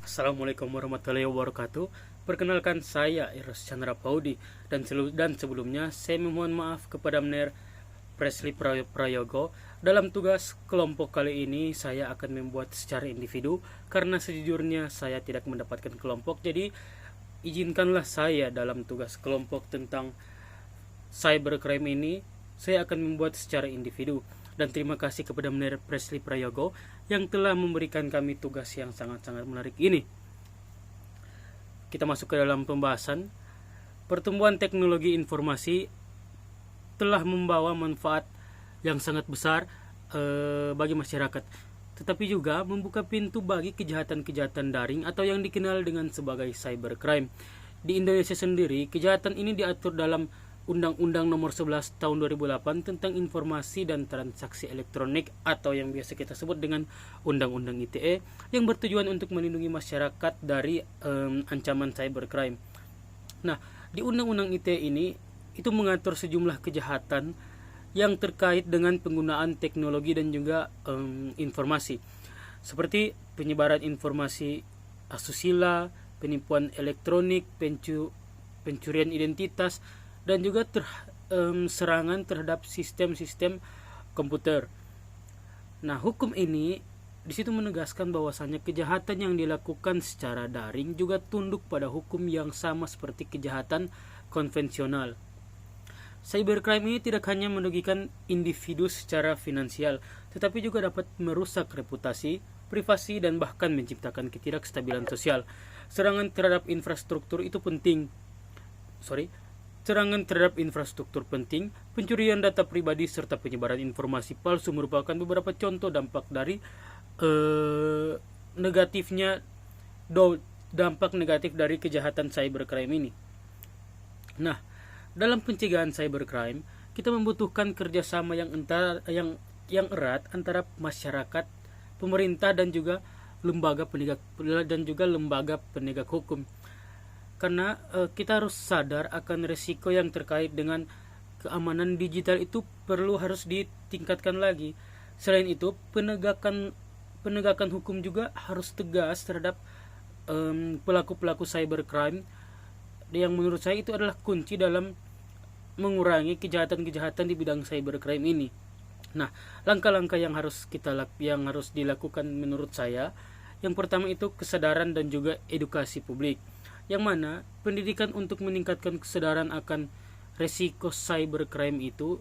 Assalamualaikum warahmatullahi wabarakatuh. Perkenalkan, saya Eros Chandra Paudi, dan sebelumnya saya memohon maaf kepada Mner Presley Prayogo. Dalam tugas kelompok kali ini saya akan membuat secara individu karena sejujurnya saya tidak mendapatkan kelompok. Jadi izinkanlah saya dalam tugas kelompok tentang cybercrime ini saya akan membuat secara individu. Dan terima kasih kepada Mner Presley Prayogo yang telah memberikan kami tugas yang sangat-sangat menarik ini. Kita masuk ke dalam pembahasan. Pertumbuhan teknologi informasi telah membawa manfaat yang sangat besar bagi masyarakat, tetapi juga membuka pintu bagi kejahatan-kejahatan daring atau yang dikenal dengan sebagai cybercrime. Di Indonesia sendiri, kejahatan ini diatur dalam Undang-Undang Nomor 11 Tahun 2008 tentang Informasi dan Transaksi Elektronik atau yang biasa kita sebut dengan Undang-Undang ITE, yang bertujuan untuk melindungi masyarakat dari ancaman cybercrime. Nah, di Undang-Undang ITE ini itu mengatur sejumlah kejahatan yang terkait dengan penggunaan teknologi dan juga informasi, seperti penyebaran informasi asusila, penipuan elektronik, pencurian identitas, dan juga serangan terhadap sistem-sistem komputer. Nah, hukum ini di situ menegaskan bahwasannya kejahatan yang dilakukan secara daring juga tunduk pada hukum yang sama seperti kejahatan konvensional. Cybercrime ini tidak hanya merugikan individu secara finansial, tetapi juga dapat merusak reputasi, privasi, dan bahkan menciptakan ketidakstabilan sosial. Serangan terhadap infrastruktur penting, pencurian data pribadi, serta penyebaran informasi palsu merupakan beberapa contoh dampak dari dampak negatif dari kejahatan cybercrime ini. Nah, dalam pencegahan cybercrime, kita membutuhkan kerjasama yang erat antara masyarakat, pemerintah, dan juga lembaga penegak hukum. Karena kita harus sadar akan resiko yang terkait dengan keamanan digital itu harus ditingkatkan lagi. Selain itu, penegakan hukum juga harus tegas terhadap pelaku-pelaku cybercrime, yang menurut saya itu adalah kunci dalam mengurangi kejahatan-kejahatan di bidang cybercrime ini. Nah, langkah-langkah yang harus dilakukan menurut saya, yang pertama itu kesadaran dan juga edukasi publik, yang mana pendidikan untuk meningkatkan kesadaran akan resiko cybercrime itu,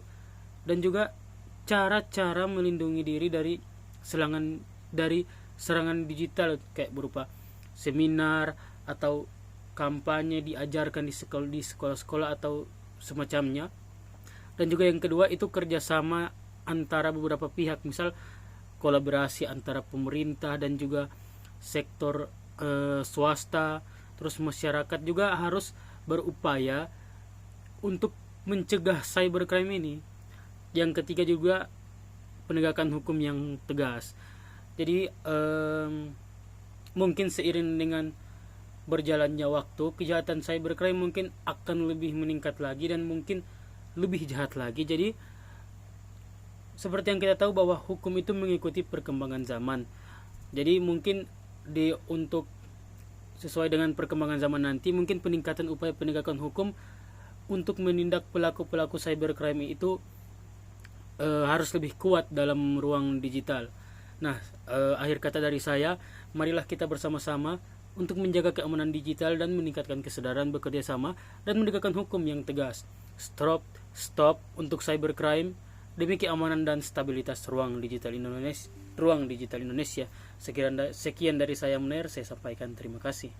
dan juga cara-cara melindungi diri dari serangan digital, kayak berupa seminar atau kampanye diajarkan di sekolah-sekolah atau semacamnya. Dan juga yang kedua itu kerjasama antara beberapa pihak, misal kolaborasi antara pemerintah dan juga sektor swasta. Terus masyarakat juga harus berupaya untuk mencegah cybercrime ini. Yang ketiga juga penegakan hukum yang tegas. Jadi mungkin seiring dengan berjalannya waktu, kejahatan cybercrime mungkin akan lebih meningkat lagi dan mungkin lebih jahat lagi. Jadi seperti yang kita tahu bahwa hukum itu mengikuti perkembangan zaman. Jadi mungkin untuk sesuai dengan perkembangan zaman nanti, mungkin peningkatan upaya penegakan hukum untuk menindak pelaku-pelaku cybercrime itu harus lebih kuat dalam ruang digital. Nah, akhir kata dari saya, marilah kita bersama-sama untuk menjaga keamanan digital dan meningkatkan kesadaran bekerja sama dan menegakkan hukum yang tegas. Stop untuk cybercrime demi keamanan dan stabilitas ruang digital Indonesia. Sekian dari saya, Mner, saya sampaikan terima kasih.